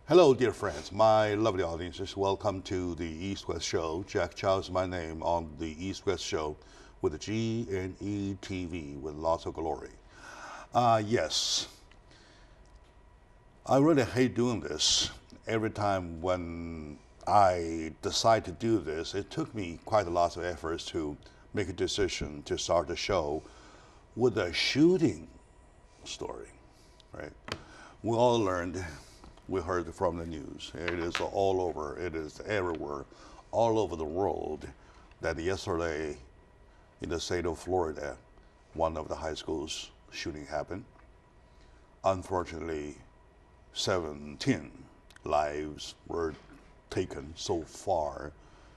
Hello, dear friends, my lovely audiences. Welcome to the East-West Show. Jack Chow is my name on the East-West Show with the G&E TV with lots of glory. Yes, I really hate doing this. Every time when I decide to do this, it took me quite a lot of efforts to make a decision to start the show with a shooting story, right? We all learned. We heard from the news. It is all over. It is everywhere, all over the world, that yesterday in the state of Florida, one of the high schools shooting happened. Unfortunately, 17 lives were taken so far.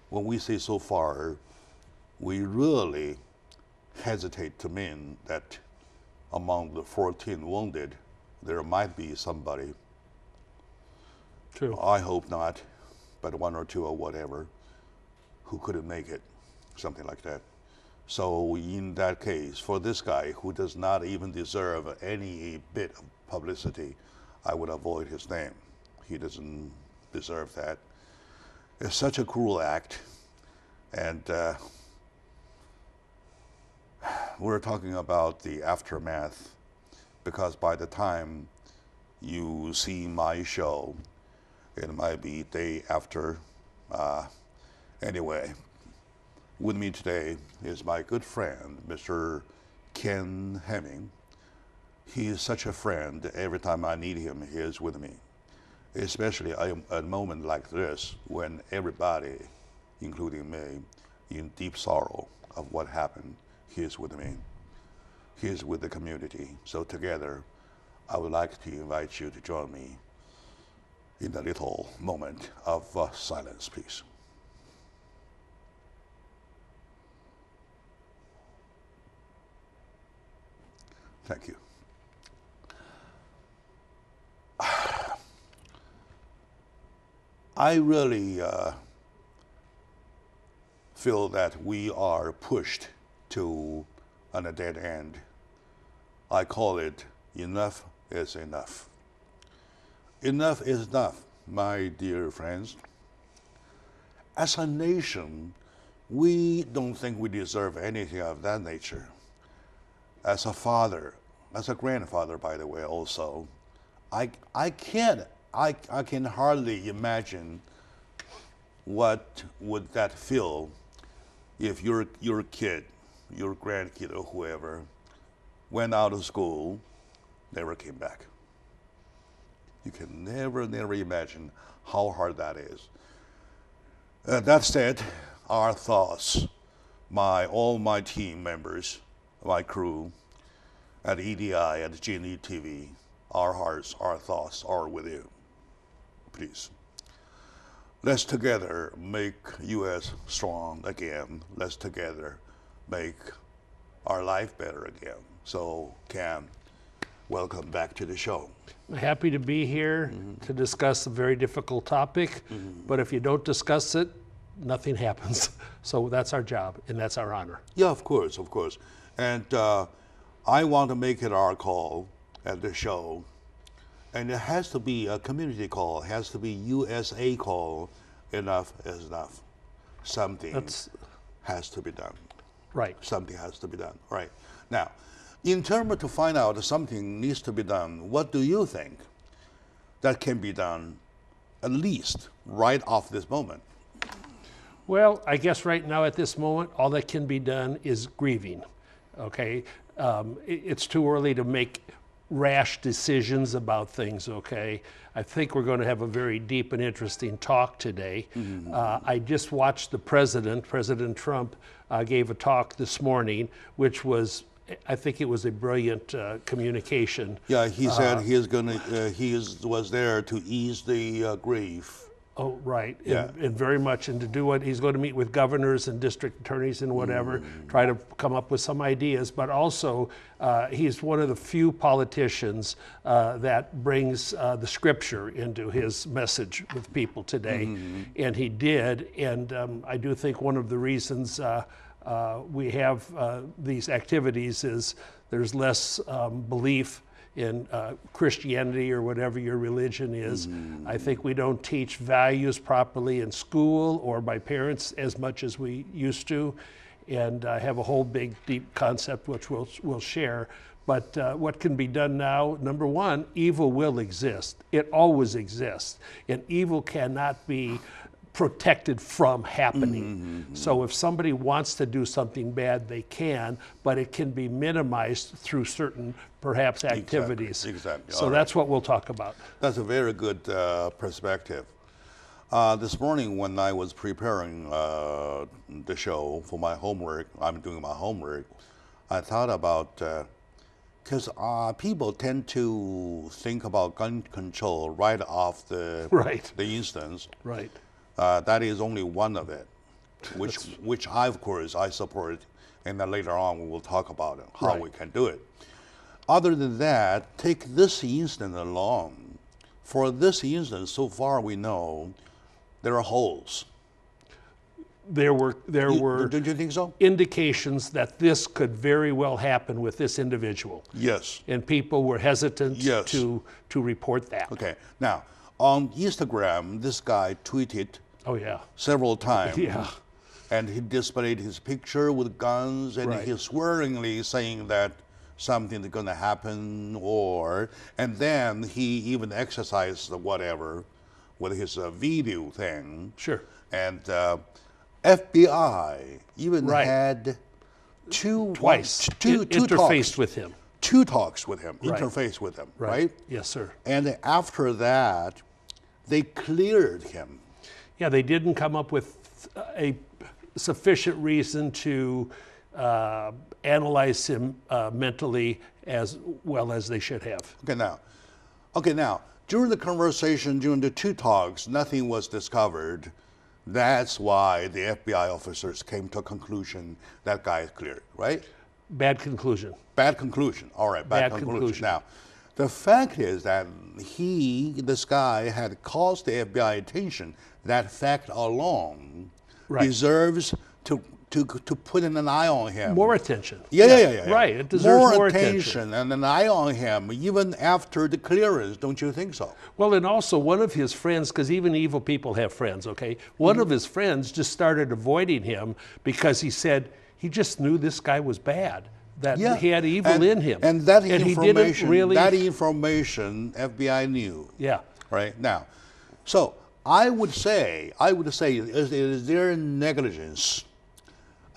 When we say so far, we really hesitate to mean that among the 14 wounded, there might be somebody. True. I hope not, but one or two or whatever, who couldn't make it, something like that. So in that case, for this guy who does not even deserve any bit of publicity, I would avoid his name. He doesn't deserve that. It's such a cruel act, and we're talking about the aftermath, because by the time you see my show, it might be day after. Anyway, with me today is my good friend, Mr. Ken Hemming. He is such a friend. Every time I need him, he is with me. Especially at a moment like this, when everybody, including me, in deep sorrow of what happened, he is with me. He is with the community. So together, I would like to invite you to join me in a little moment of silence, please. Thank you. I really feel that we are pushed to a dead end. I call it enough is enough. Enough is enough, my dear friends. As a nation, we don't think we deserve anything of that nature. As a father, as a grandfather, by the way, also, I can hardly imagine what would that feel if your kid, your grandkid or whoever, went out of school, never came back. You can never imagine how hard that is. That said, our thoughts, all my team members, my crew at EDI, at G&E TV, our hearts, our thoughts are with you. Please. Let's together make U.S. strong again. Let's together make our life better again. So, Cam, welcome back to the show. Happy to be here to discuss a very difficult topic, but if you don't discuss it, nothing happens. So that's our job, and that's our honor. Yeah, of course. And I want to make it our call at the show, and it has to be a community call. It has to be USA call. Enough is enough. Something has to be done. Right. Something has to be done. Right. Now, in terms of to find out something needs to be done, what do you think that can be done at least right off this moment? Well, I guess right now at this moment, all that can be done is grieving, okay? It's too early to make rash decisions about things, okay? I think we're going to have a very deep and interesting talk today. I just watched President Trump gave a talk this morning, which was, I think it was a brilliant communication. Yeah, he said was there to ease the grief. Oh, right. Yeah. And very much, and to do what he's going to meet with governors and district attorneys and whatever, try to come up with some ideas. But also, he's one of the few politicians that brings the scripture into his message with people today. And he did. And I do think one of the reasons we have these activities is there's less belief Christianity or whatever your religion is. I think we don't teach values properly in school or by parents as much as we used to, and I have a whole big, deep concept which we'll share. But what can be done now? Number one, evil will exist. It always exists, and evil cannot be protected from happening. So if somebody wants to do something bad, they can, but it can be minimized through certain, perhaps, activities. Exactly. So that's what we'll talk about. That's a very good perspective. This morning when I was preparing the show for my homework, I'm doing my homework, I thought about, because people tend to think about gun control right off the instance. Right. That is only one of it, which I, of course, I support, and then later on we will talk about it, how we can do it. Other than that, take this instance alone. For this instance, so far we know there are holes. There were Don't you think so? indications that this could very well happen with this individual. Yes. And people were hesitant to report that. Okay. Now, on Instagram, this guy tweeted several times. Yeah. And he displayed his picture with guns, and he's swearingly saying that something is going to happen, and then he even exercised whatever with his video thing. Sure. And FBI even had interfaced with him. Two talks with him, interfaced with him, right? Yes, sir. And after that, they cleared him. Yeah, they didn't come up with a sufficient reason to analyze him mentally as well as they should have. Okay, now, during the conversation, during the two talks, nothing was discovered. That's why the FBI officers came to a conclusion that guy is cleared, right? Bad conclusion. Bad conclusion. All right, bad conclusion. Now, the fact is that this guy had caused the FBI attention. That fact alone deserves to put in an eye on him. More attention. Yeah. Right, it deserves more attention and an eye on him, even after the clearance, don't you think so? Well, and also one of his friends, because even evil people have friends, okay? One of his friends just started avoiding him because he said he just knew this guy was bad, that he had evil in him. And that information, that information FBI knew. Yeah. Right? Now, so I would say, is there negligence?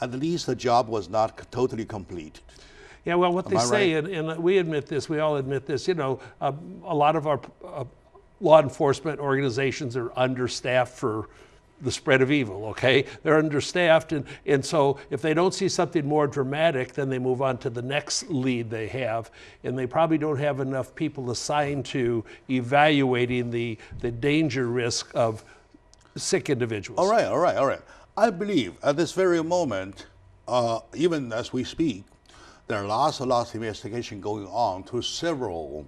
At least the job was not totally completed. Yeah, well, what they say, and we admit this, we all admit this, a lot of our law enforcement organizations are understaffed for the spread of evil, okay? They're understaffed, and so if they don't see something more dramatic, then they move on to the next lead they have, and they probably don't have enough people assigned to evaluating the danger risk of sick individuals. All right. I believe at this very moment, even as we speak, there are lots of investigation going on to several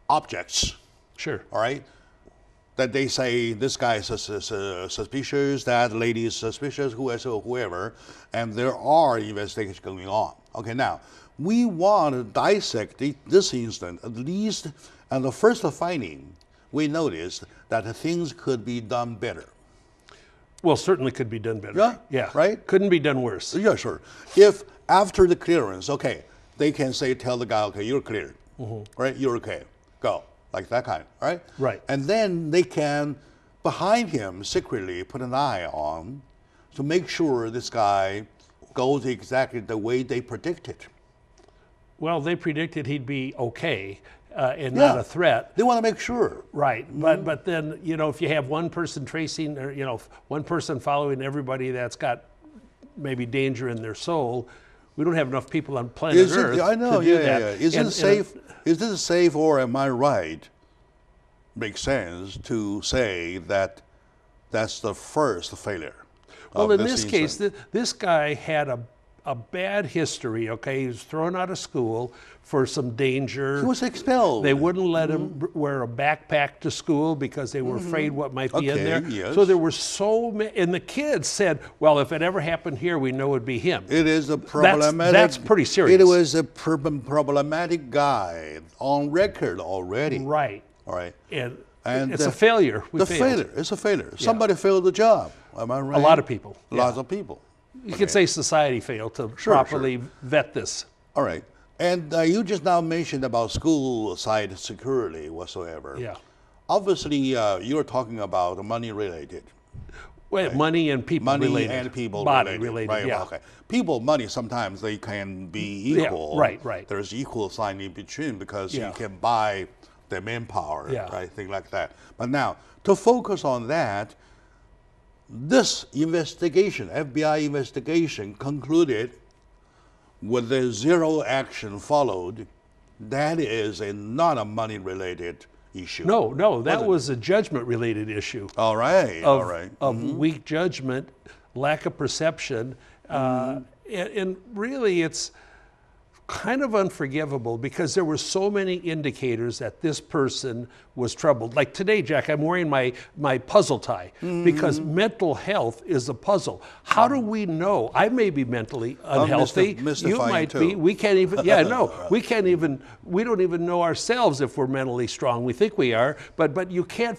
objects. Sure. All right? That they say this guy is suspicious, that lady is suspicious, whoever, and there are investigations going on. Okay, now, we want to dissect this incident, at least, and the first finding, we noticed that things could be done better. Well, certainly could be done better. Yeah. Right? Couldn't be done worse. Yeah, sure. If after the clearance, okay, they can tell the guy, okay, you're cleared, right? You're okay, go, like that kind, right? Right. And then they can, behind him, secretly put an eye on to make sure this guy goes exactly the way they predicted. Well, they predicted he'd be okay. And not a threat. They want to make sure. Right, but then, if you have one person tracing, or, one person following everybody that's got maybe danger in their soul, we don't have enough people on planet Earth to do that. Is it safe, or am I right? Makes sense to say that that's the first failure. Well, in this case, this guy had a bad history, okay? He was thrown out of school for some danger. He was expelled. They wouldn't let him wear a backpack to school because they were afraid what might be in there. Yes. So there were so many, and the kids said, well, if it ever happened here, we know it'd be him. It is a problematic. That's pretty serious. It was a problematic guy on record already. Right. All right. And it's a failure. It's a failure. Somebody failed the job. Am I right? A lot of people. Lots of people. You could say society failed to properly vet this. All right. And you just now mentioned about school side security whatsoever. Yeah. Obviously, you're talking about money related. Well, right. Money and people money related. And people Body related. Right, yeah. Okay. People, money, sometimes they can be equal. Yeah, right. There's equal sign in between because you can buy the manpower, right? Things like that. But now, to focus on that, this investigation, FBI investigation, concluded with the zero action followed. That is not a money-related issue. No, that was a judgment-related issue. All right, Of weak judgment, lack of perception, and really it's kind of unforgivable because there were so many indicators that this person was troubled. Like today, Jack, I'm wearing my puzzle tie because mental health is a puzzle. How do we know? I may be mentally unhealthy. You might be. We can't even, we can't even, we don't even know ourselves if we're mentally strong. We think we are, but you can't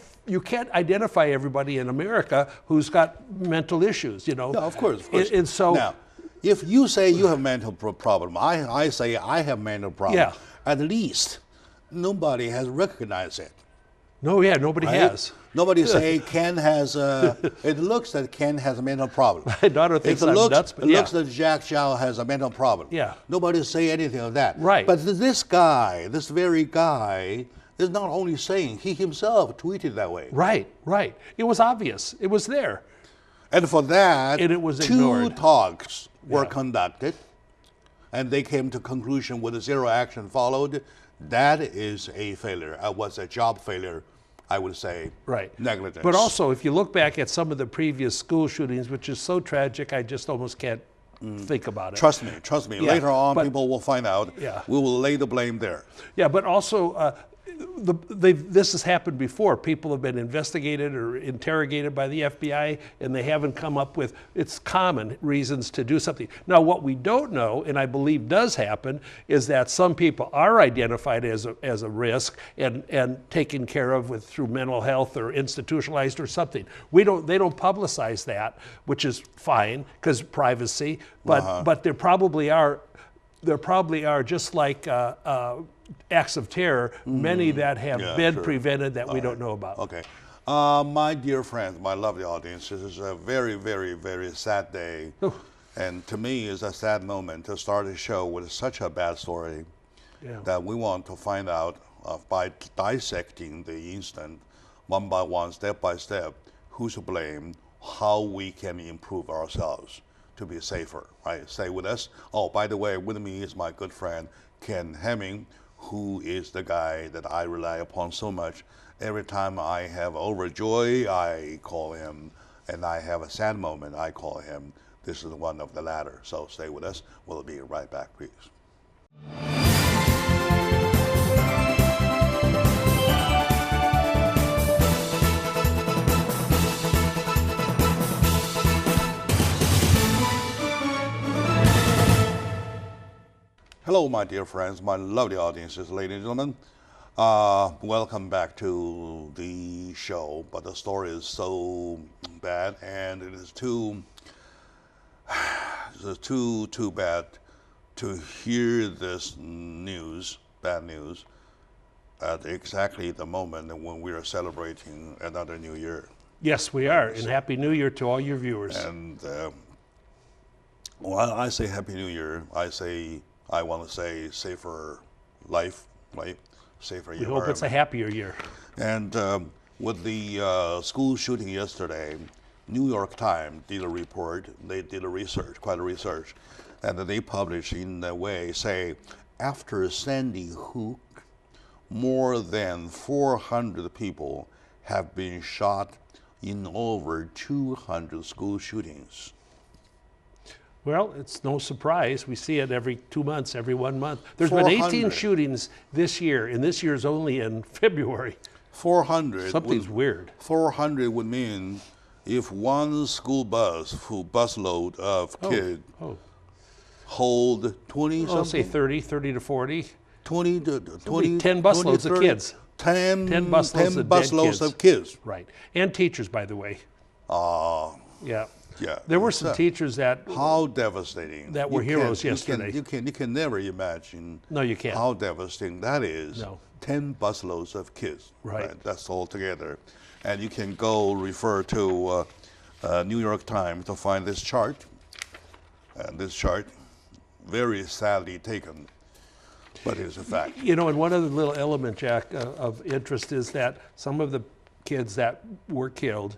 identify everybody in America who's got mental issues, you know? No, of course. And so, now, if you say you have mental problem, I say I have mental problem. At least nobody has recognized it. No, nobody has. Nobody say Ken has. It looks that Ken has a mental problem. My daughter thinks I'm nuts, but it looks that Jack Chow has a mental problem. Yeah. Nobody say anything of that. Right. But this guy, this very guy, is not only saying, he himself tweeted that way. Right. It was obvious. It was there. And for that, and it was two talks were conducted, and they came to conclusion with a zero action followed. That is a failure. It was a job failure, I would say. Right. Negligence. But also, if you look back at some of the previous school shootings, which is so tragic, I just almost can't think about it. Trust me. Yeah, Later on, people will find out. Yeah. We will lay the blame there. Yeah, but also, this has happened before. People have been investigated or interrogated by the FBI, and they haven't come up with, it's common reasons to do something. Now, what we don't know, and I believe does happen, is that some people are identified as a risk and taken care of through mental health or institutionalized or something. They don't publicize that, which is fine because privacy. But there probably are. There probably are, just like acts of terror, many that have been prevented that we don't know about. Okay. My dear friends, my lovely audience, this is a very, very, very sad day. And to me, it's a sad moment to start a show with such a bad story that we want to find out by dissecting the incident one by one, step by step, who's to blame, how we can improve ourselves to be safer, right? Stay with us. Oh, by the way, with me is my good friend, Ken Hemming, who is the guy that I rely upon so much. Every time I have overjoy, I call him, and I have a sad moment, I call him. This is one of the latter. So stay with us. We'll be right back, please. Hello, my dear friends, my lovely audiences, ladies and gentlemen. Welcome back to the show. But the story is so bad, and it is too bad to hear this news, bad news, at exactly the moment when we are celebrating another new year. Yes, we are, and Happy New Year to all your viewers. And when I say Happy New Year, I want to say safer life, right? Safer environment. We hope it's a happier year. And with the school shooting yesterday, New York Times did a report. They did a research, quite a research, and they published in a way, say, after Sandy Hook, more than 400 people have been shot in over 200 school shootings. Well, it's no surprise. We see it every 2 months, every 1 month. There's been 18 400. shootings this year, and this year's only in February. 400. Something's weird. 400 would mean if one school bus, full busload of kids, hold 20 I'll say something? 30 to 40. 20 to 20. 10 busloads 20, of kids. 10 busloads of dead busloads kids. of kids. Right. And teachers, by the way. Yeah. Yeah. There were some teachers that How devastating. that were You heroes can't- yesterday. You can never imagine No, you can't. how devastating that is. No. 10 busloads of kids. Right. That's all together. And you can go refer to New York Times to find this chart. And this chart, very sadly taken, but it's a fact. You know, and one other little element, Jack, of interest is that some of the kids that were killed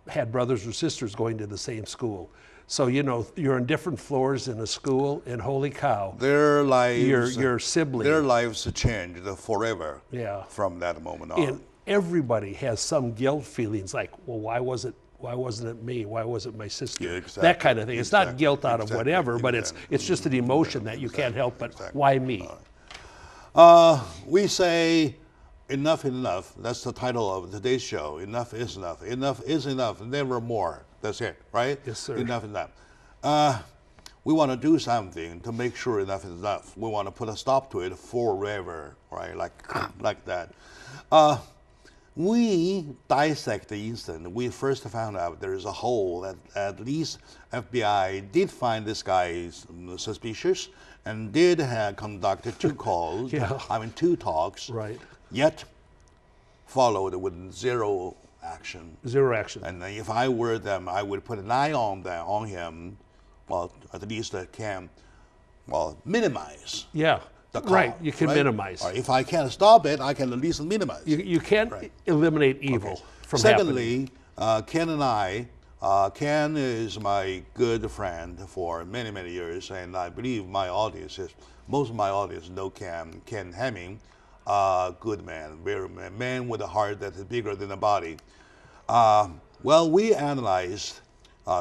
had brothers or sisters going to the same school. So, you know, you're on different floors in a school, and holy cow, Their lives, your sibling. their lives changed forever. Yeah. From that moment on. And everybody has some guilt feelings like, well, why wasn't it me? Why wasn't my sister? Yeah, exactly. That kind of thing. It's not Exactly. guilt out of Exactly. whatever, but Exactly. it's just an emotion that you can't help but, why me? We say enough is enough. That's the title of today's show. Enough is enough. Enough is enough. Never more. That's it, right? Yes, sir. Enough is enough. We want to do something to make sure enough is enough. We want to put a stop to it forever, right? Like that. We dissect the incident. We first found out there is a hole that at least FBI did find this guy suspicious and did conduct 2 calls. Yeah. I mean 2 talks. Right. Yet followed with 0 action. 0 action. And if I were them, I would put an eye on him. Well, at least I can, minimize. Yeah. The call, right. You can right? minimize. Or if I can't stop it, I can at least minimize. You can't eliminate evil from Secondly, Ken and I, Ken is my good friend for many, many years, and I believe most of my audience know Ken Hemming, good man, very man with a heart that is bigger than the body. We analyzed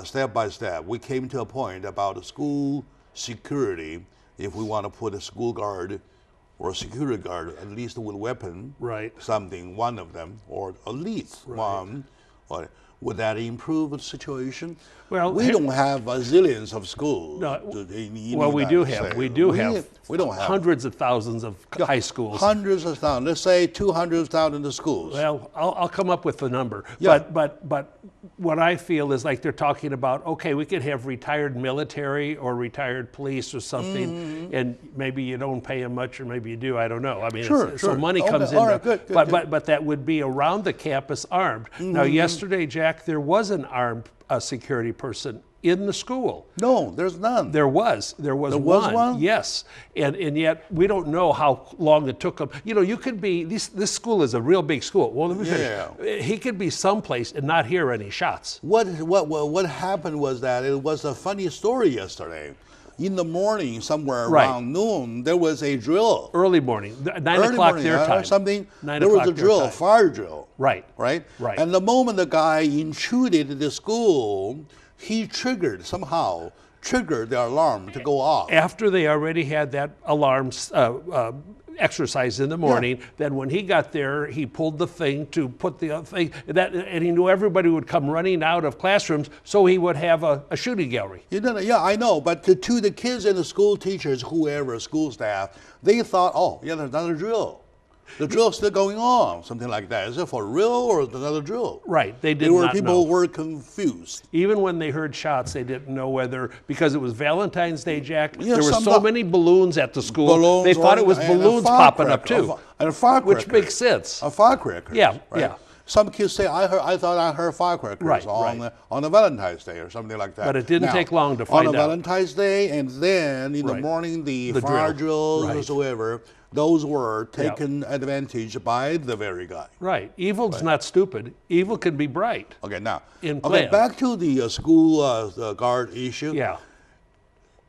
step by step. We came to a point about school security. If we want to put a school guard or a security guard, at least with a weapon, Right. something, one of them, or at least one, would that improve the situation? Well, we don't have zillions of schools. No, in well, we United do States. have. We do have. We don't have hundreds of thousands of high schools. hundreds of thousands. Let's say 200,000 schools. Well, I'll come up with the number. Yeah. But what I feel is like they're talking about, okay, we could have retired military or retired police or something, and maybe you don't pay them much, or maybe you do. I don't know. I mean, Sure. so money Okay, comes in. all right, good, But that would be around the campus armed. Now, yesterday, Jack, there was an armed security person in the school. No, there's none. There was one. Yes, and yet we don't know how long it took him. You know, you could be this school is a real big school. Well, let me finish. He could be someplace and not hear any shots. What happened was that it was a funny story yesterday. In the morning, somewhere around noon, there was a drill. Early morning, 9 Early o'clock morning, their time. Something. 9 there was o'clock a their drill, time. fire drill. Right. Right. Right. And the moment the guy intruded the school, he somehow triggered the alarm to go off. After they already had that alarm exercise in the morning, then when he got there, he pulled the thing to put the thing, and he knew everybody would come running out of classrooms, so he would have a shooting gallery. Yeah, I know, but to the kids and the school teachers, whoever, school staff, they thought, oh, yeah, there's another drill. The drill's still going on, something like that. Is it for real or is it another drill? Right, they did not know. People were confused. Even when they heard shots, they didn't know whether, because it was Valentine's Day, Jack, Yeah, there were so many balloons at the school, they thought it was and a balloons popping up too. And a firecracker. Which makes sense. A firecracker. Yeah, right? yeah. Some kids say, I thought I heard firecrackers on a Valentine's Day or something like that. But it didn't take long to find out. On a Valentine's Day, and then in the morning, the fire drills whatsoever, those were taken advantage by the very guy. Right. Evil's not stupid. Evil can be bright. Okay, now, plan. Back to the school guard issue. Yeah.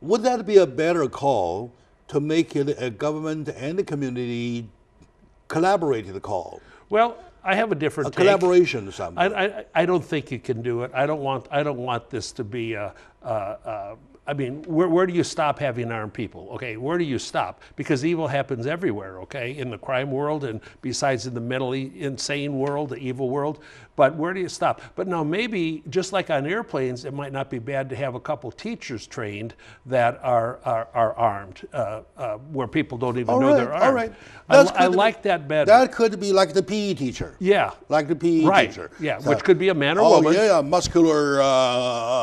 Would that be a better call to make it a government and the community collaborated call? Well, I have a different take. Collaboration or something. I don't think you can do it. I don't want this to be a I mean, where do you stop having armed people? Okay, where do you stop? Because evil happens everywhere, okay, in the crime world and besides in the mentally insane world, the evil world. But where do you stop? But now maybe, just like on airplanes, it might not be bad to have a couple teachers trained that are armed, where people don't even know they're armed. All right. I like that better. That could be like the PE teacher. Yeah. Like the PE teacher. Yeah, So, which could be a man or woman. Oh, yeah, a muscular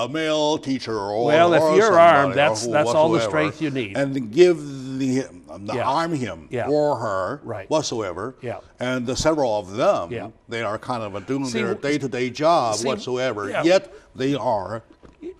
male teacher or well, if you're somebody, armed, that's all the strength you need. And give arm him or her whatsoever. Yeah. And the several of them, they are kind of doing their day-to-day job whatsoever. Yet they are.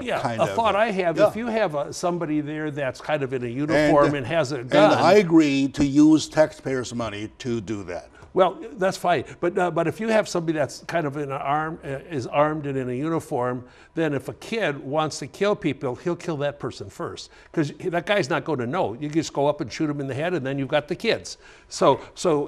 Yeah, thought I have, if you have somebody there that's kind of in a uniform and has a gun. And I agree to use taxpayers' money to do that. Well, that's fine, but if you have somebody that's kind of is armed and in a uniform, then if a kid wants to kill people, he'll kill that person first, because that guy's not going to know. You just go up and shoot him in the head, and then you've got the kids. So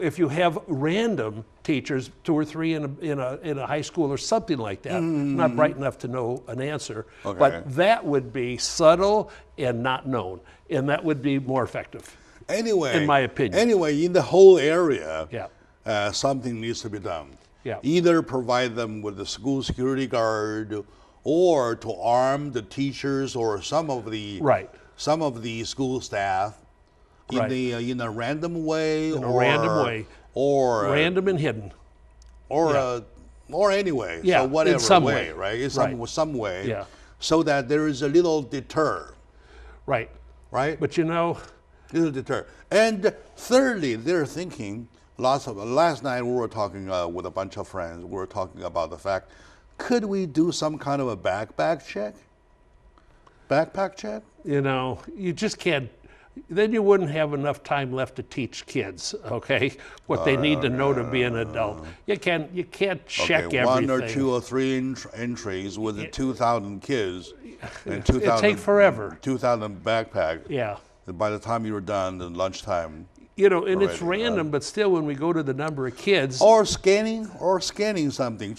if you have random teachers, 2 or 3 in a high school or something like that, not bright enough to know an answer, but that would be subtle and not known, and that would be more effective. Anyway, in my opinion. Anyway, in the whole area. Yeah. Something needs to be done. Yeah. Either provide them with a school security guard, or to arm the teachers or some of the school staff in a random way, or random and hidden, or anyway, so whatever in some way, right? In some way, so that there is a little deter. Right. But little deter. And thirdly, they're thinking. Last night we were talking with a bunch of friends. We were talking about the fact, could we do some kind of a backpack check? You just can't. Then you wouldn't have enough time left to teach kids, okay, what they need to know to be an adult. You can't check everything. 1 or 2 or 3 entries with 2,000 kids and 2,000. It'd take forever. 2,000 backpacks. Yeah. By the time you were done at lunchtime. And it's random, but still, when we go to the number of kids, or scanning something.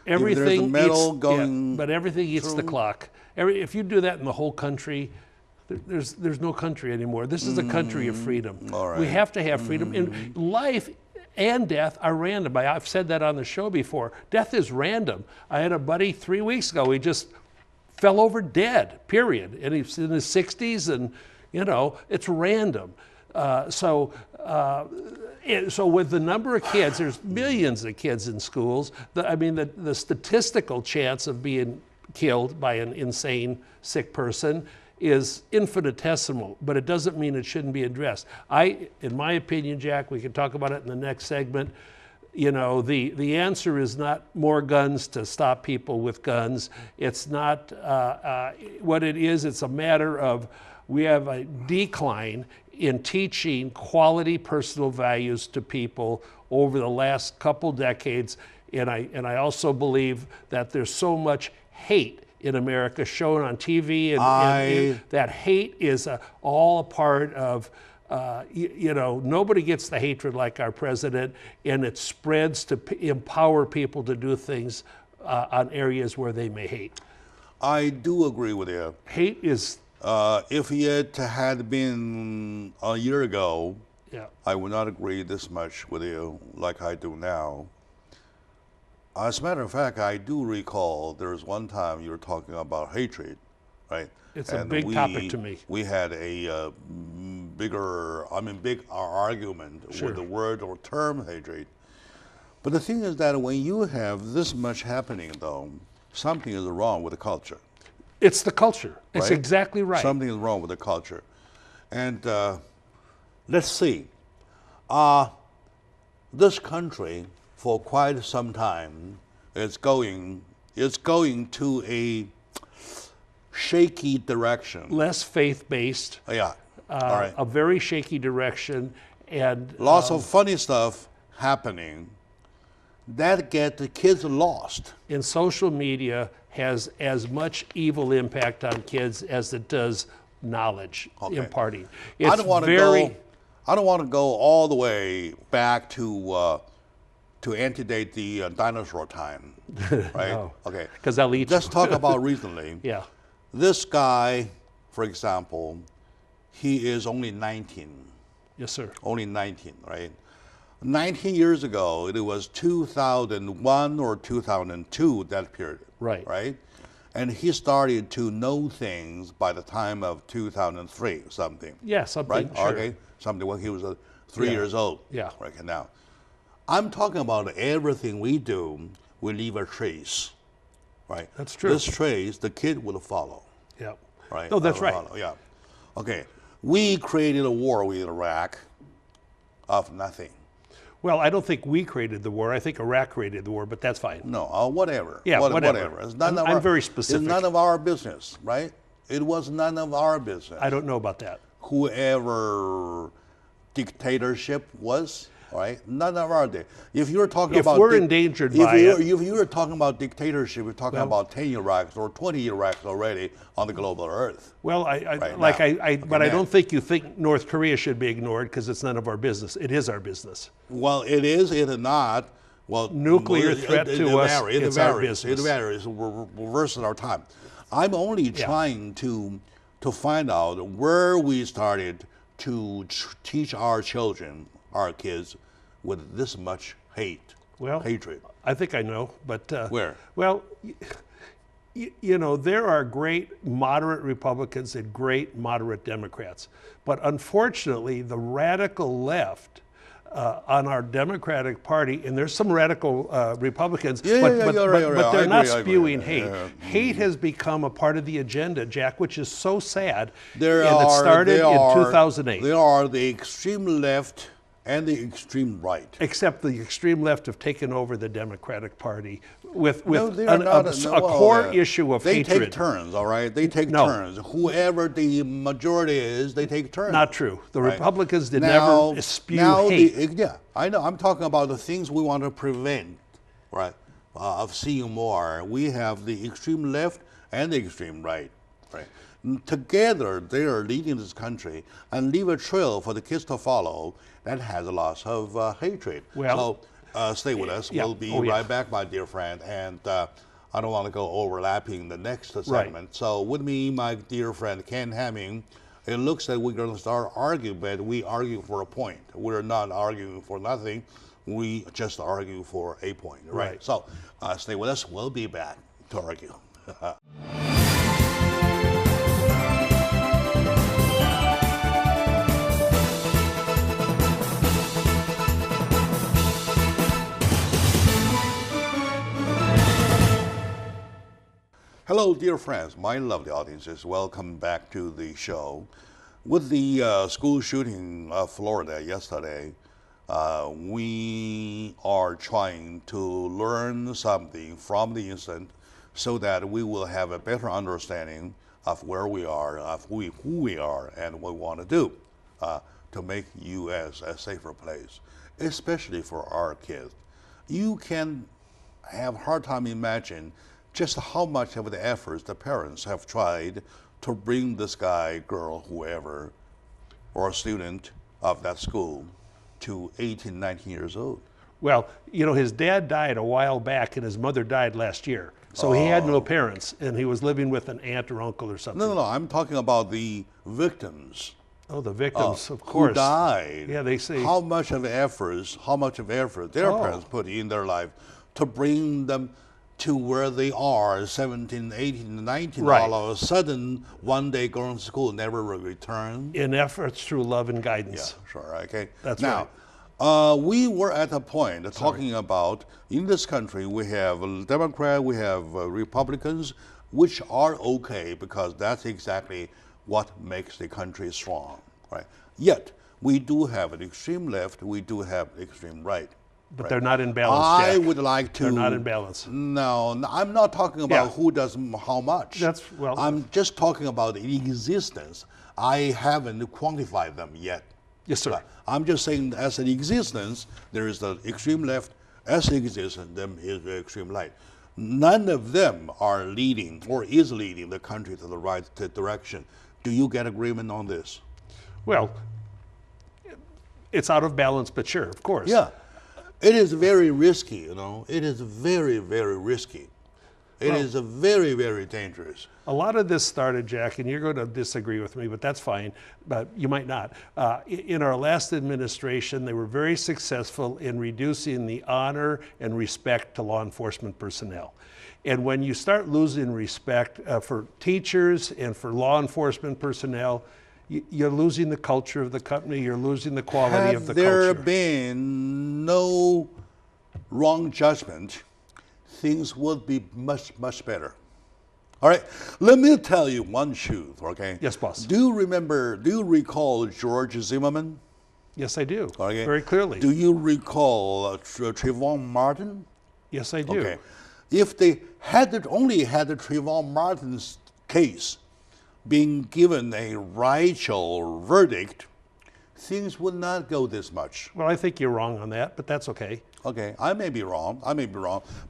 Everything there's a metal going. But everything eats the clock. If you do that in the whole country, there's no country anymore. This is a country of freedom. We have to have freedom. And life and death are random. I've said that on the show before. Death is random. I had a buddy 3 weeks ago. He just fell over dead. Period. And he's in his 60s, and it's random. So with the number of kids, there's millions of kids in schools. The statistical chance of being killed by an insane, sick person is infinitesimal, but it doesn't mean it shouldn't be addressed. In my opinion, Jack, we can talk about it in the next segment. The answer is not more guns to stop people with guns. It's not what it is. It's a matter of we have a decline in teaching quality personal values to people over the last couple decades. And I also believe that there's so much hate in America shown on TV, and that hate is all a part of, nobody gets the hatred like our president, and it spreads to empower people to do things on areas where they may hate. I do agree with you. Hate is... if it had been a year ago, I would not agree this much with you like I do now. As a matter of fact, I do recall there was one time you were talking about hatred, right? It's a big topic to me. We had a big argument with the word or term hatred. But the thing is that when you have this much happening, though, something is wrong with the culture. It's the culture. Right? It's exactly right. Something is wrong with the culture. And let's see. This country, for quite some time, is going to a shaky direction. Less faith-based. Yeah. All right. A very shaky direction. And lots of funny stuff happening that get the kids lost. And social media has as much evil impact on kids as it does knowledge imparting. I don't want to go all the way back to antedate the dinosaur time, right? No. Okay. Because they'll eat. Let's talk about recently. Yeah. This guy, for example, he is only 19. Yes, sir. Only 19, right? 19 years ago, it was 2001 or 2002, that period. Right. Right? And he started to know things by the time of 2003, something. Yeah, something. Right? Sure. Okay. Something when he was 3 Yeah. years old. Yeah. Right now. I'm talking about everything we do, we leave a trace. Right? That's true. This trace, the kid will follow. Yeah. Right? No, that's right. Follow, yeah. Okay. We created a war with Iraq of nothing. Well, I don't think we created the war. I think Iraq created the war, but that's fine. No, whatever. Yeah, whatever. It's none of I'm our, very specific. It's none of our business, right? It was none of our business. I don't know about that. Whoever dictatorship was, right? None of our day. If you're talking If about we're endangered by if it, you were talking about dictatorship, you're talking about 10 Iraqs or 20 Iraqs already on the global earth. well, Right now. but I now. don't think you think North Korea should be ignored because it's none of our business. It is our business. Well, it is, it is not. Well, Nuclear threat to us, it's our business. It varies. We're reversing our time. I'm only trying to find out where we started to teach our children, our kids, with this much hatred. I think I know, but Where? Well, you know, there are great moderate Republicans and great moderate Democrats, but unfortunately, the radical left on our Democratic Party, and there's some radical Republicans, but they're not spewing hate. Hate has become a part of the agenda, Jack, which is so sad. And it started in 2008. There are the extreme left and the extreme right. Except the extreme left have taken over the Democratic Party with a core issue of hatred. They hatred. take turns, all right? They take turns. Whoever the majority is, they take turns. Not true. The Republicans did never spew hate. Yeah, I know. I'm talking about the things we want to prevent, right, of seeing more. We have the extreme left and the extreme right. Together, they are leading this country and leave a trail for the kids to follow that has a lot of hatred. Well, so stay with us. Yeah. We'll be right back, my dear friend. And I don't want to go overlapping the next segment. Right. So with me, my dear friend Ken Hamming, it looks like we're going to start arguing, but we argue for a point. We're not arguing for nothing. We just argue for a point. Right. So stay with us. We'll be back to argue. Hello, dear friends, my lovely audiences. Welcome back to the show. With the school shooting of Florida yesterday, we are trying to learn something from the incident so that we will have a better understanding of where we are, of who we are, and what we want to do to make U.S. a safer place, especially for our kids. You can have a hard time imagining just how much of the efforts the parents have tried to bring this guy, girl, whoever, or a student of that school to 18, 19 years old. Well, you know, his dad died a while back and his mother died last year. So he had no parents and he was living with an aunt or uncle or something. No, I'm talking about the victims. Oh, the victims, of course. Who died. Yeah, they say. How much of effort their parents put in their life to bring them to where they are, 17, 18, 19, Right. all of a sudden, one day going to school, never return. In efforts through love and guidance. Yeah, sure, okay. That's now, we were at a point talking about, in this country, we have Democrats, we have Republicans, which are okay because that's exactly what makes the country strong, right? Yet, we do have an extreme left, we do have extreme right. But they're not in balance, Jack. I would like to. They're not in balance. No, I'm not talking about who does how much. I'm just talking about the existence. I haven't quantified them yet. Yes, sir. But I'm just saying, as an existence, there is the extreme left. As an existence, there is the extreme right. None of them are leading or is leading the country to the right direction. Do you get agreement on this? Well, it's out of balance, but sure, of course. Yeah. It is very risky, you know. It is very, very risky It is very, very dangerous. A lot of this started, Jack, and you're going to disagree with me, but that's fine, but you might not. In our last administration, they were very successful in reducing the honor and respect to law enforcement personnel. And when you start losing respect for teachers and for law enforcement personnel, you're losing the culture of the company, you're losing the quality of the culture. Had there been no wrong judgment, things would be much, much better. All right, let me tell you one truth, okay? Yes, boss. Do you recall George Zimmerman? Yes, I do, Okay. very clearly. Do you recall Trayvon Martin? Yes, I do. Okay. If they only had the Trayvon Martin's case being given a rightful verdict, things would not go this much. Well, I think you're wrong on that, but that's okay. Okay, I may be wrong,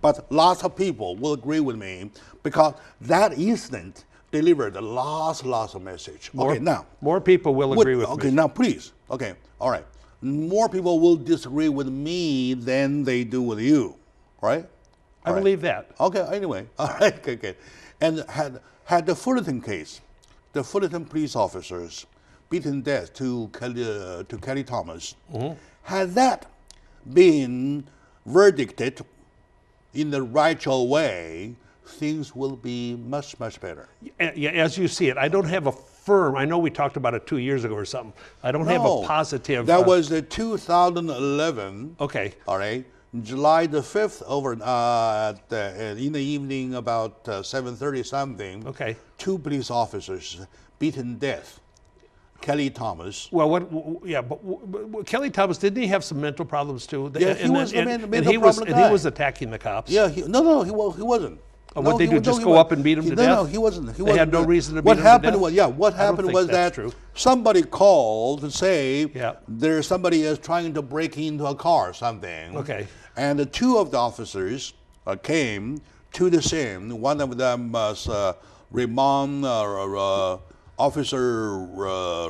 but lots of people will agree with me because that incident delivered lots of message. Okay, now. More people will agree with me. Okay, now please. Okay, all right. More people will disagree with me than they do with you, right? I believe that. Okay, anyway, all right, okay. And had the Fullerton case, the Fullerton police officers beaten death to Kelly Thomas, had that been verdicted in the rightful way, things will be much, much better. Yeah, as you see it, I don't have a firm, I know we talked about it 2 years ago or something. I don't have a positive. That was the 2011. Okay. All right. July the 5th over in the evening about 7:30 something. Okay. 2 police officers beaten death. Kelly Thomas. Well, but Kelly Thomas, didn't he have some mental problems too? Yeah, he was a mental problem and guy. he was attacking the cops. Yeah, he wasn't. Oh, what they do, just go up and beat him to death? No, he wasn't. They had no reason to beat him to death? What happened was that somebody called to say there's somebody is trying to break into a car or something. Okay. And the 2 of the officers came to the scene. One of them was Officer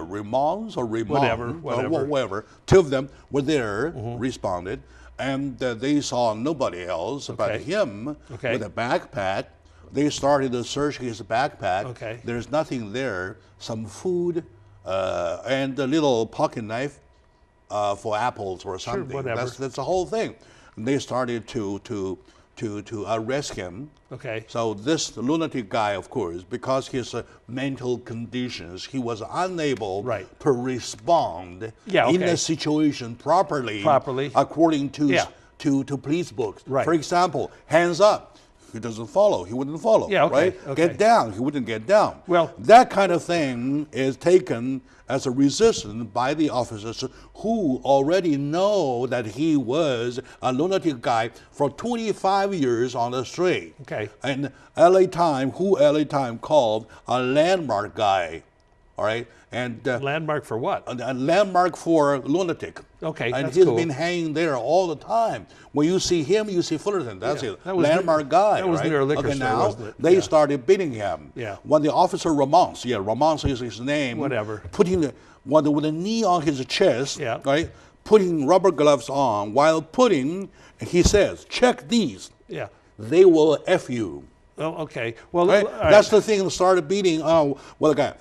Ramons or Ramon, whatever. 2 of them were there, responded, and they saw nobody else but him with a backpack. They started to search his backpack. Okay. There's nothing there. Some food and a little pocket knife for apples or something. Sure, whatever. That's the whole thing. And they started to arrest him. Okay. So this lunatic guy, of course, because his mental conditions, he was unable to respond in the situation properly. According to police books. Right. For example, hands up. He doesn't follow. He wouldn't follow. Yeah, okay, right? okay. Get down. He wouldn't get down. Well, that kind of thing is taken as a resistance by the officers who already know that he was a lunatic guy for 25 years on the street. Okay. And LA Times called a landmark guy. All right. And landmark for what? A landmark for lunatic. Okay, and that's he's cool. been hanging there all the time. When you see him, you see Fullerton. That's it. That was landmark guy. That was right? near a liquor store, now wasn't it? they started beating him. Yeah. When the officer Ramons, Ramons is his name. Whatever. Putting with a knee on his chest. Yeah. Right. Putting rubber gloves on while he says, check these. Yeah. They will F you. Oh, okay. Well, right? Right. That's the thing that started beating. The guy.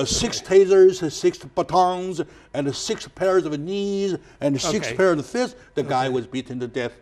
6 tasers, 6 batons, and 6 pairs of knees, and 6 pairs of fists. The guy was beaten to death.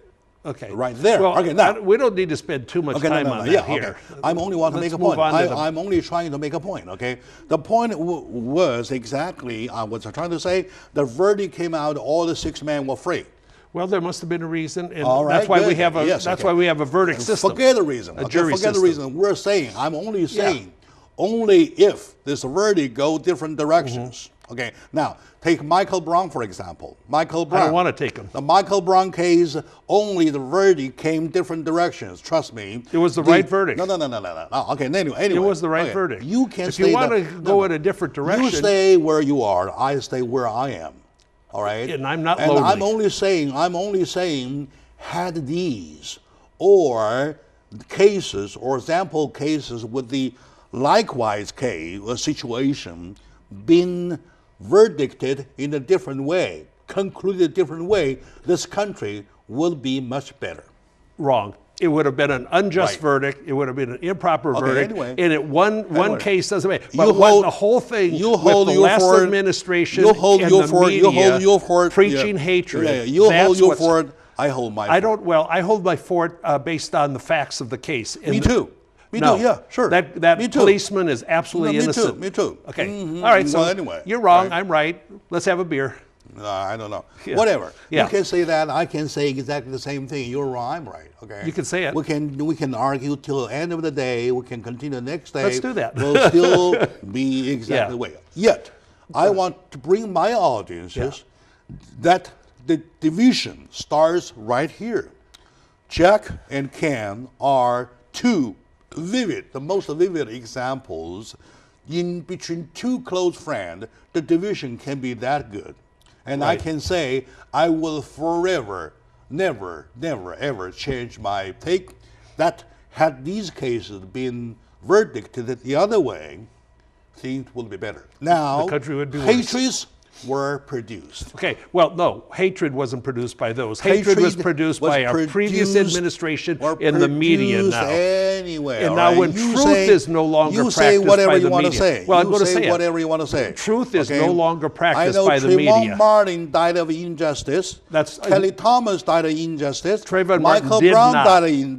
Okay. Right there. Well, okay, now we don't need to spend too much time on that here. Okay. I'm only want to make a point. I'm only trying to make a point. Okay. The point was exactly what I'm trying to say. The verdict came out. All the 6 men were free. Well, there must have been a reason, and all right, that's why good. we have a why we have a verdict system. Forget the reason. A jury forget system. the reason. We're saying. I'm only saying. Only if this verdict go different directions. Okay, now take Michael Brown for example. Michael Brown. I don't want to take him. The Michael Brown case, only the verdict came different directions. Trust me. It was the right verdict. No. Okay, anyway. It was the right verdict. You can if you want to go in a different direction. You stay where you are. I stay where I am. All right. And I'm not lonely. And I'm only saying, had these or cases or example cases with the likewise case or situation been verdicted in a different way, concluded a different way, this country will be much better. Wrong. it would have been an unjust Right. verdict. It would have been an improper verdict. anyway. And it one case doesn't make. But You what hold- the whole thing you with hold the your last fort- administration you hold and your the fort- you media hold your fort- preaching yeah. hatred. Yeah, you that's hold your what's- fort. I hold my fort. I hold my fort based on the facts of the case. Me too. Me No, too. Yeah, sure. That Me too. policeman is absolutely No, innocent. Me too. Okay. Mhm. All right. So Well, anyway, you're wrong. right. I'm right. Let's have a beer. I don't know. Yeah. Whatever. Yeah. You can say that. I can say exactly the same thing. You're wrong. I'm right. Okay. You can say it. We can argue till the end of the day. We can continue the next day. Let's do that. We'll still be exactly Yeah. the way. Yet, I want to bring my audiences that the division starts right here. Jack and Ken are two the most vivid examples in between two close friends. The division can be that good. And I Right. can say I will forever, never, ever change my take that had these cases been verdicted the other way, things would be better. Now, The country would be worse. hatreds were produced. Okay, well, no, hatred wasn't produced by those. Hatred was produced by our previous administration or in the media produced now. Anyway, And all now right? when You truth say- is no longer you say practiced whatever by you the want media. to say. Well, I'm You going to say say it. whatever you want to say. Truth is no longer practiced I know by the Trayvon media. Martin died of injustice. That's- Kelly Thomas died of injustice. Trayvon Martin Michael did Brown not.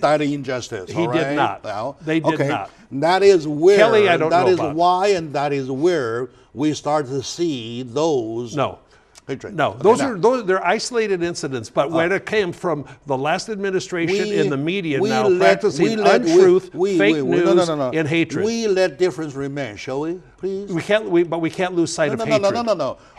died of injustice. He all did right? not. Well, They did okay. not. That is where. Kelly, I don't that know is about. why, and that is where we start to see those. No. hatred. No, Okay, those now. are they're isolated incidents. But when it came from the last administration in the media we now let- practicing we let- we- untruth, we- fake we- news, no. and hatred, We let difference remain, shall we, please? but we can't lose sight of No. hatred.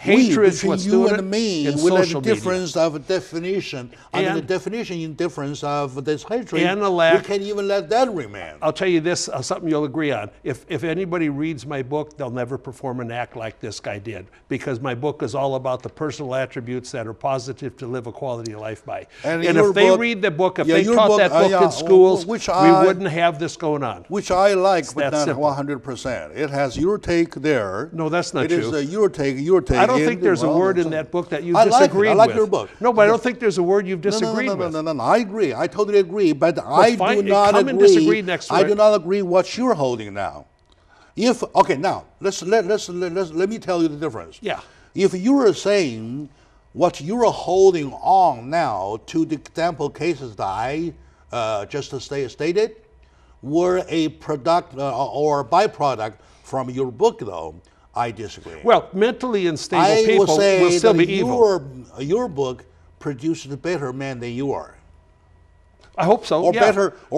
We, Hatred's between what's you doing and it me, in we let the social media. difference of definition, and the And- definition in difference of this hatred, And a lack- we can't even let that remain. I'll tell you this, something you'll agree on. If anybody reads my book, they'll never perform an act like this guy did, because my book is all about the personal attributes that are positive to live a quality of life by. And And your if they book- read the book, if yeah, they your taught book, that book yeah, in schools, which we I- wouldn't have this going on. Which I like, but that not simple. 100%. It has your take there. No, that's not It is true. your take. I don't in think the- there's a well, word in that's- that book that you I like it. disagreed I like with. your book. No, but I don't think there's a word you've disagreed with. No. I agree. I totally agree. But I fine. do not Come agree. and disagree next I week. do not agree what you're holding now. Now let me tell you the difference. Yeah. If you are saying what you're holding on now to the example cases that I just stated were a product or byproduct from your book, though, I disagree. Well, mentally unstable I people will say will still that be evil. your book produces a better man than you are, I hope so. or yeah.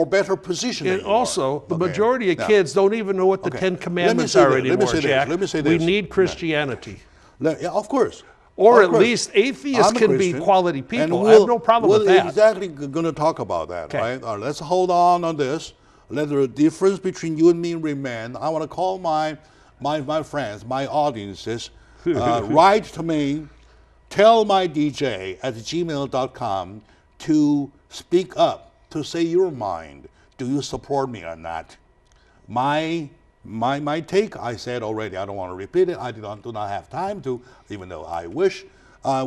better position. And than you also, are. the Okay. majority of Now, kids don't even know what the Okay. Ten Let me Commandments say are this. Let me anymore, say this. Jack. Let me say We this. need Christianity. Yeah, of course. Or Of at course. least atheists I'm a can be Christian, quality and people. I have no problem with we're that. exactly going to talk about that, Okay. right? All right? Let's hold on this. Let the difference between you and me remain. I want to call my friends, my audiences, write to me, tell my DJ at gmail.com to speak up, to say your mind. Do you support me or not? My take, I said already, I don't want to repeat it. I do not have time to, even though I wish.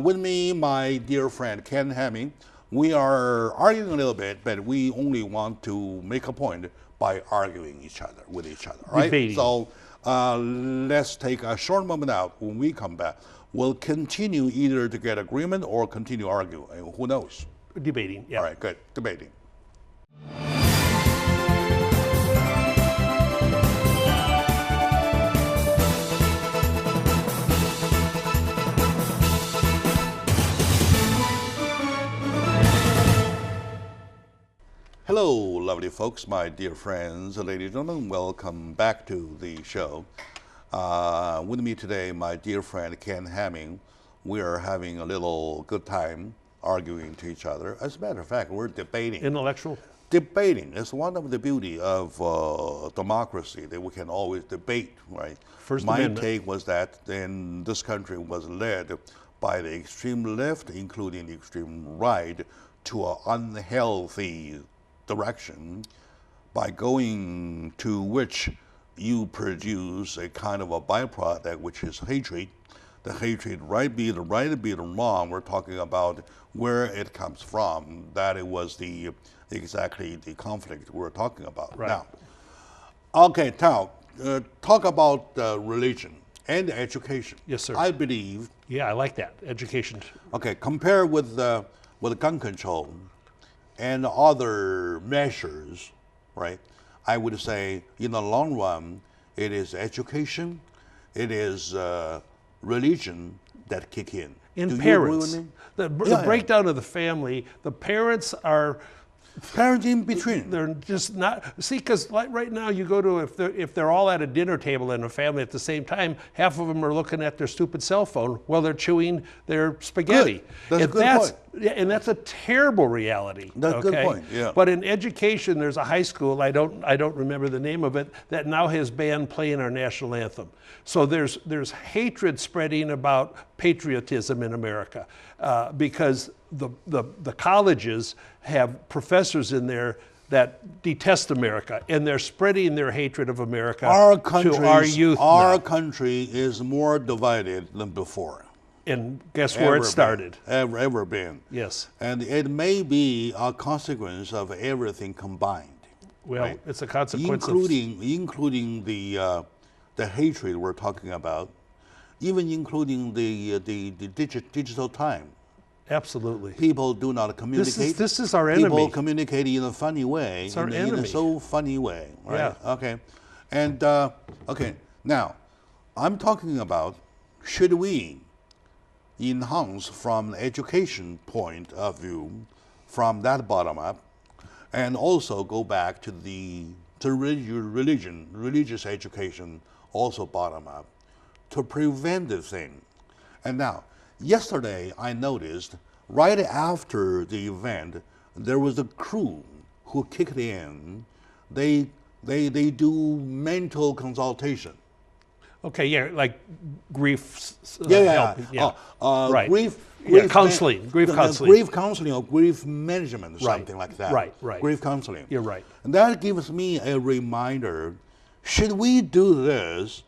With me, my dear friend Ken Hemming, we are arguing a little bit, but we only want to make a point by arguing with each other, right? Debating. So let's take a short moment out. When we come back, we'll continue either to get agreement or continue arguing. Who knows? Debating, yeah. All right, good. Debating. Hello, lovely folks, my dear friends, ladies and gentlemen. Welcome back to the show. With me today, my dear friend Ken Hemming. We are having a little good time arguing to each other. As a matter of fact, we're debating. Intellectual? Debating is one of the beauty of democracy, that we can always debate, right? First My Amendment. take was that then this country was led by the extreme left, including the extreme right, to an unhealthy direction, by going to which you produce a kind of a byproduct, which is hatred. The hatred, right be the wrong, we're talking about where it comes from, that it was the exactly the conflict we're talking about. Right. Now, okay, Tao, talk about religion and education. Yes, sir. I believe, Yeah, I like that. Education. okay, compare with gun control and other measures, right? I would say in the long run, it is education, it is religion that kick in. And Do you parents. agree with me? The breakdown of the family, the parents are, Parents in between. they're just not, see, because like right now you go to, if they're all at a dinner table in a family at the same time, half of them are looking at their stupid cell phone while they're chewing their spaghetti. That's a good point. Yeah, and that's a terrible reality. That's a good okay? point, yeah. But in education, there's a high school, I don't remember the name of it, that now has banned playing our national anthem. So there's hatred spreading about patriotism in America because the colleges have professors in there that detest America, and they're spreading their hatred of America to our youth Our now. country is more divided than before. And guess where it started? Ever been. Yes. And it may be a consequence of everything combined. Well, right? it's a consequence including the hatred we're talking about, even including the digital time. Absolutely. People do not communicate. This is our enemy. People communicate in a funny way. It's our in enemy. a so funny way, right? Yeah. Okay. And okay, now I'm talking about, should we enhance from the education point of view, from that bottom up, and also go back to religious education, also bottom up, to prevent the thing. And now, yesterday I noticed right after the event, there was a crew who kicked in. They do mental consultation. Okay, yeah, like grief Yeah. help. Right. Grief counseling, grief counseling. Grief counseling or grief management, something like that. Right. Grief counseling. You're right. And that gives me a reminder, should we do this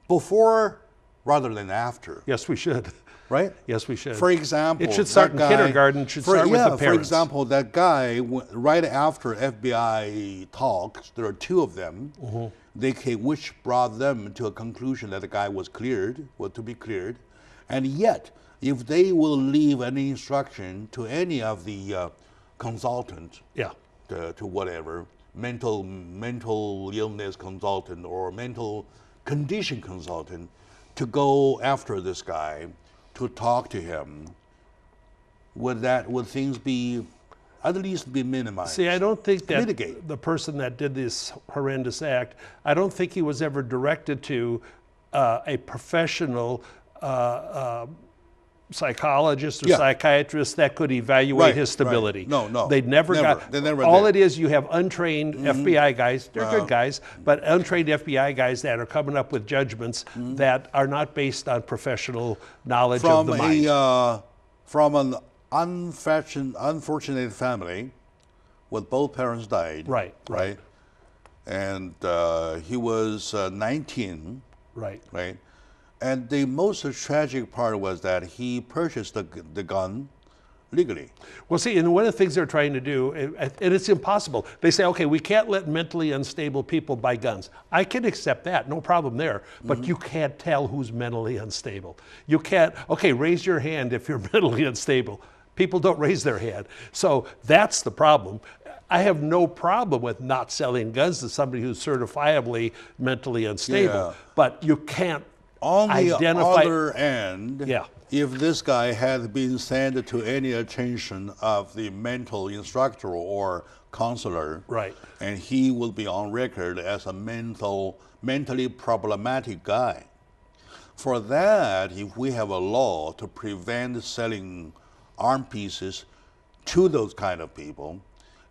before rather than after? Yes, we should. Right? Yes, we should. For example, it should start in kindergarten. It should start with the parents. For example, that guy, right after FBI talks, there are two of them, which brought them to a conclusion that the guy was to be cleared. And yet, if they will leave any instruction to any of the consultants, to whatever, mental illness consultant or mental condition consultant, to go after this guy, to talk to him, would things be at least be minimized? See, I don't think that mitigate. The person that did this horrendous act, I don't think he was ever directed to a professional psychologist or psychiatrist that could evaluate his stability. Right. No. They never all it is, you have untrained FBI guys, they're good guys, but untrained FBI guys that are coming up with judgments that are not based on professional knowledge of the mind. From an unfortunate family with both parents died. Right. And he was 19. Right. And the most tragic part was that he purchased the gun legally. Well, see, and one of the things they're trying to do, and it's impossible. They say, okay, we can't let mentally unstable people buy guns. I can accept that, no problem there. But you can't tell who's mentally unstable. You can't, okay, raise your hand if you're mentally unstable. People don't raise their hand. So that's the problem. I have no problem with not selling guns to somebody who's certifiably mentally unstable. But you can't on the identify. other end, if this guy had been sent to any attention of the mental instructor or counselor, and he will be on record as a mentally problematic guy. For that, if we have a law to prevent selling arm pieces to those kind of people,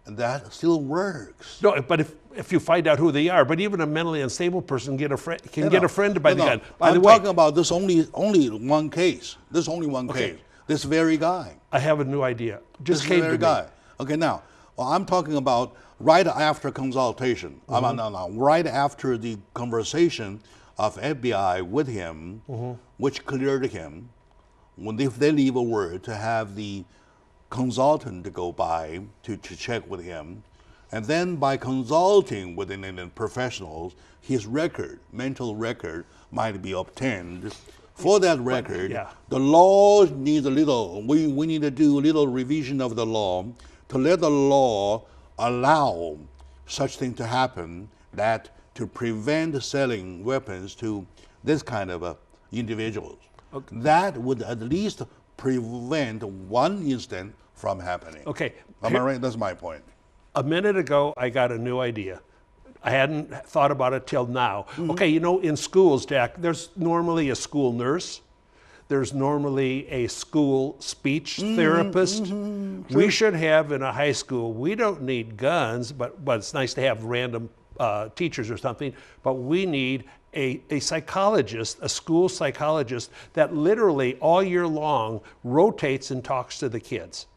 that still works. No, but if you find out who they are, but even a mentally unstable person can get a friend to buy the gun. By the way, I'm talking about this only one case. This only one case. This very guy. I have a new idea. Just came to me. Okay, now I'm talking about right after consultation. Right after the conversation of FBI with him, which cleared him. If they leave a word to have the consultant to go by to check with him. And then by consulting with the professionals, his record, mental record, might be obtained. For that record, the law needs a little, we need to do a little revision of the law to let the law allow such thing to happen, that to prevent selling weapons to this kind of individuals. Okay. That would at least prevent one incident from happening. Okay. Am I right? That's my point. A minute ago, I got a new idea. I hadn't thought about it till now. Mm-hmm. Okay, you know, in schools, Jack, there's normally a school nurse. There's normally a school speech therapist. Mm-hmm. We should have in a high school, we don't need guns, but it's nice to have random teachers or something, but we need a psychologist, a school psychologist that literally all year long rotates and talks to the kids.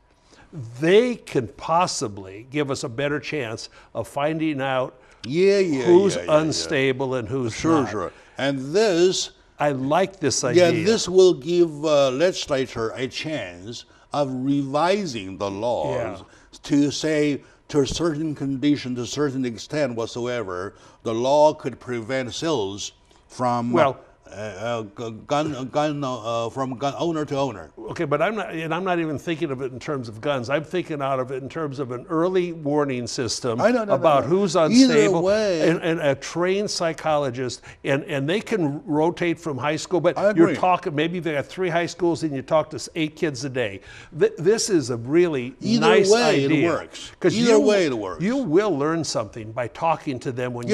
They can possibly give us a better chance of finding out who's unstable and who's not. Sure. And this, I like this idea. Yeah, this will give legislature a chance of revising the laws to say, to a certain condition, to a certain extent whatsoever, the law could prevent sales from gun owner to owner. Okay, but I'm not even thinking of it in terms of guns. I'm thinking out of it in terms of an early warning system about who's unstable, and a trained psychologist, and they can rotate from high school. But you're talking, maybe they have 3 high schools, and you talk to 8 kids a day. This is a really nice idea. It works. Either way, it works. You will learn something by talking to them when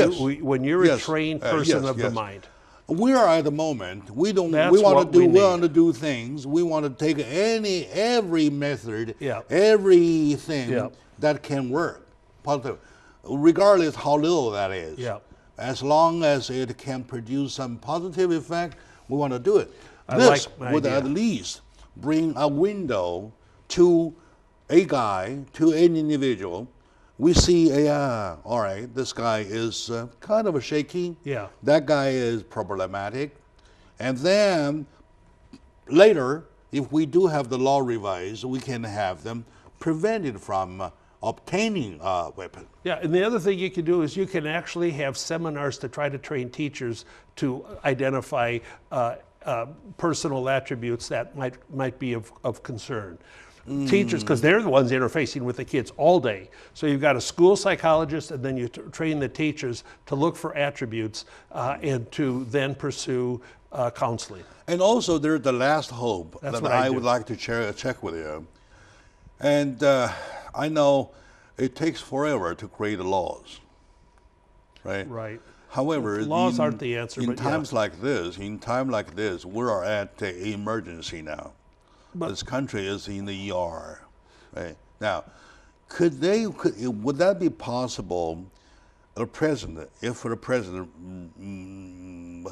you're a trained person of the mind. We are at the moment. We want to do things. We want to take every method, everything that can work, positive, regardless how little that is. As long as it can produce some positive effect, we want to do it. This would at least bring a window to a guy, to an individual. We see, all right, this guy is kind of shaky. That guy is problematic. And then later, if we do have the law revised, we can have them prevented from obtaining a weapon. And the other thing you can do is you can actually have seminars to try to train teachers to identify personal attributes that might be of concern. Teachers, because they're the ones interfacing with the kids all day. So you've got a school psychologist, and then you train the teachers to look for attributes and to then pursue counseling. And also there's the last hope that I would like to check with you. And I know it takes forever to create laws, right? Right. However, laws aren't the answer. In times like this, we are at an emergency now. This country is in the ER, right? Now, would that be possible? If the president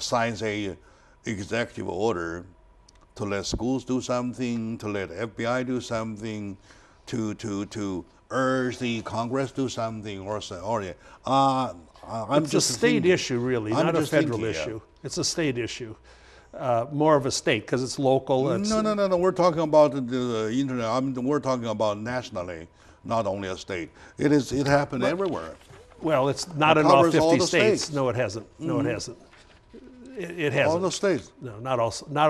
signs a executive order to let schools do something, to let FBI do something, to urge the Congress do something, it's a state issue, really, not a federal issue. It's a state issue. More of a state because it's local. No. We're talking about the internet. We're talking about nationally, not only a state. It happened everywhere. Well, it's not in all 50 states. No, it hasn't. No, it hasn't. It hasn't. All the states. No, not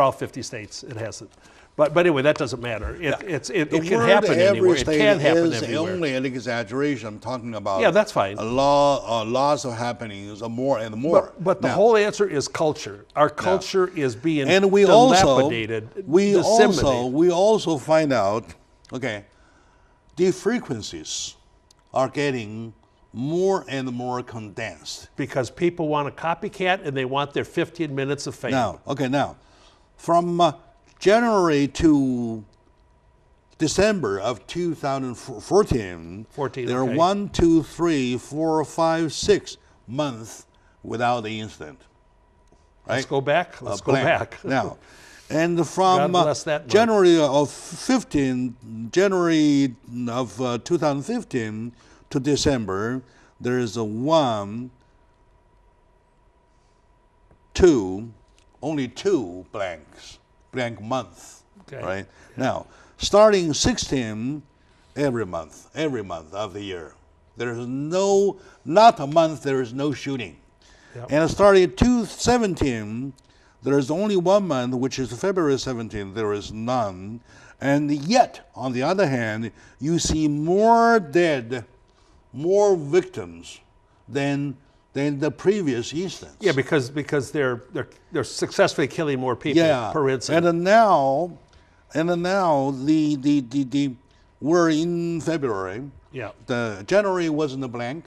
all 50 states. It hasn't. But anyway, that doesn't matter. It can happen anywhere. It can happen everywhere. Is only an exaggeration. I'm talking about. That's fine. Lots of happenings, more and more. But the whole answer is culture. Our culture is being dilapidated. We also find out, the frequencies are getting more and more condensed because people want a copycat and they want their 15 minutes of fame. Now, from January to December of 2014, there are 1, 2, 3, 4, 5, 6 months without the incident. Right? Let's go back. Let's go back. Now, and from January of 2015 to December, there is only 2 blank months, right? Now, starting 16 every month of the year. There is not a month there is no shooting. Yep. And starting in 2017, there is only 1 month, which is February 17th, there is none. And yet, on the other hand, you see more dead, more victims than the previous instance. Yeah, because they're successfully killing more people per incident. And now the we're in February. Yeah. The January wasn't a blank.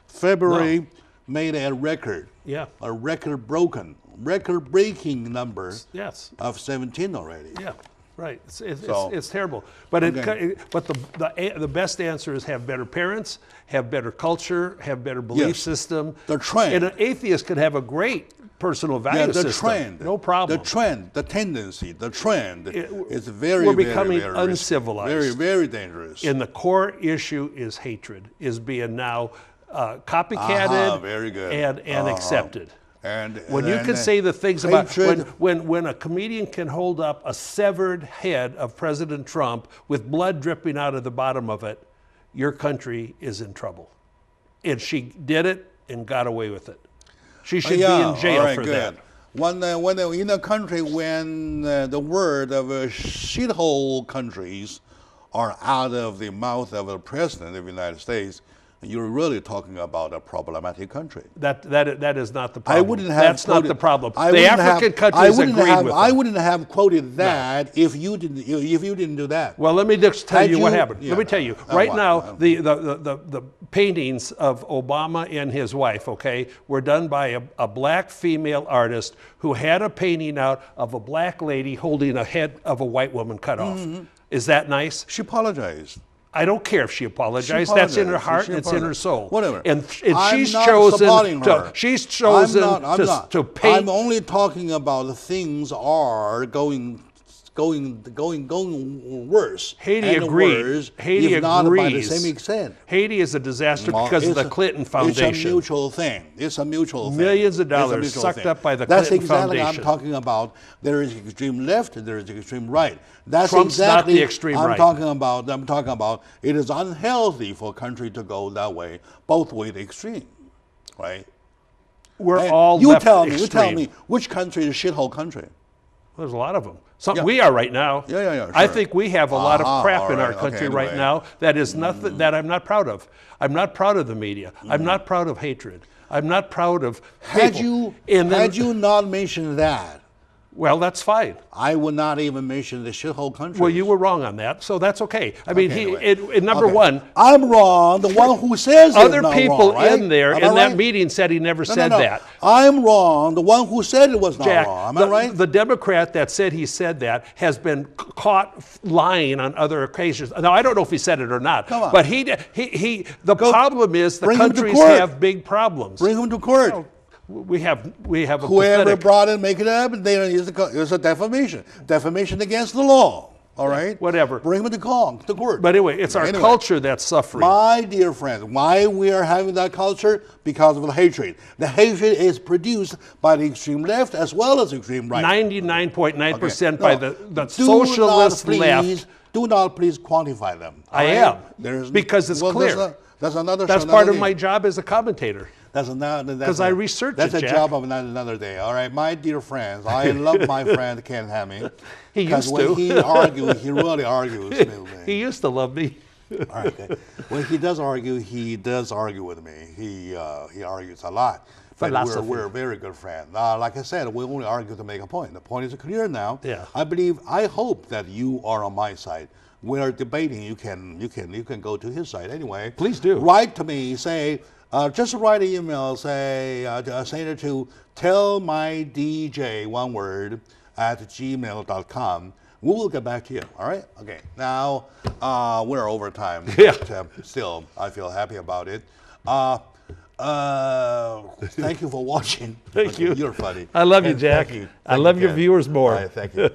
February made a record. Yeah. A record-breaking number. Yes. Of 17 already. Yeah. Right. It's terrible. But the best answer is have better parents, have better culture, have better belief system. The trend. And an atheist could have a great personal value system. Trend. No problem. The trend, the tendency, the trend is very, we're becoming very uncivilized. Very, very dangerous. And the core issue is hatred, is being now copycatted very good. and accepted. And when you can say the things about when a comedian can hold up a severed head of President Trump with blood dripping out of the bottom of it, your country is in trouble. And she did it and got away with it. She should be in jail for that. When in a country when the word of shithole countries are out of the mouth of the president of the United States, you're really talking about a problematic country. That is not the problem. That's not the problem. The African countries agreed with I wouldn't have quoted that if you didn't do that. Well, let me just tell you what happened. Let me tell you. Right now, the paintings of Obama and his wife, were done by a black female artist who had a painting out of a black lady holding a head of a white woman cut off. Is that nice? She apologized. I don't care if she apologized. That's in her heart and it's in her soul. Whatever. And she's chosen to paint. I'm only talking about the things are going worse. Haiti agrees. Haiti agrees. Not by the same extent. Haiti is a disaster because of the Clinton Foundation. It's a mutual thing. It's a mutual thing. Millions of dollars sucked up by the Clinton Foundation. That's exactly what I'm talking about. There is extreme left, there is extreme right. That's Trump's exactly not the extreme right. I'm talking about it is unhealthy for a country to go that way, both way to extreme, right? We're all left extreme. You tell me, which country is a shithole country? Well, there's a lot of them. We are right now. Sure. I think we have a lot of crap in our country right now that is nothing that I'm not proud of. I'm not proud of the media. I'm not proud of hatred. I'm not proud of people. Had you not mentioned that, well, that's fine. I would not even mention the shithole country. Well, you were wrong on that, so that's okay. I mean, number one, I'm wrong. The one who says other people wrong, right? in there in that meeting said he never said that. I'm wrong. The one who said it was not wrong. Am I right? The Democrat that said he said that has been caught lying on other occasions. Now, I don't know if he said it or not. Come on. But the problem is the countries have big problems. Bring him to court. Oh, we have a whoever brought it, make it up, and it's a defamation. Defamation against the law. All right? Whatever. Bring him to court. But anyway, it's our culture that's suffering. My dear friend, why we are having that culture? Because of the hatred. The hatred is produced by the extreme left as well as the extreme right. 99.9% by the socialist left. Do not please quantify them. I am. Because it's clear. That's part of my job as a commentator. Because I research That's a job of another day. All right, my dear friends, I love my friend Ken Hemming. He used to. When he argues, he really argues. He used to love me. All right, okay. When he does argue with me. He argues a lot. But we're very good friends. Like I said, we only argue to make a point. The point is clear now. Yeah. I hope that you are on my side. We are debating. You can go to his side anyway. Please do. Write to me. Say. Just write an email, say it to tellmydj, one word, @gmail.com. We will get back to you, all right? Okay, now we're over time, but still, I feel happy about it. Thank you for watching. Thank you. You're funny. I love you, Jack. Thank you. I love your viewers more. All right, thank you.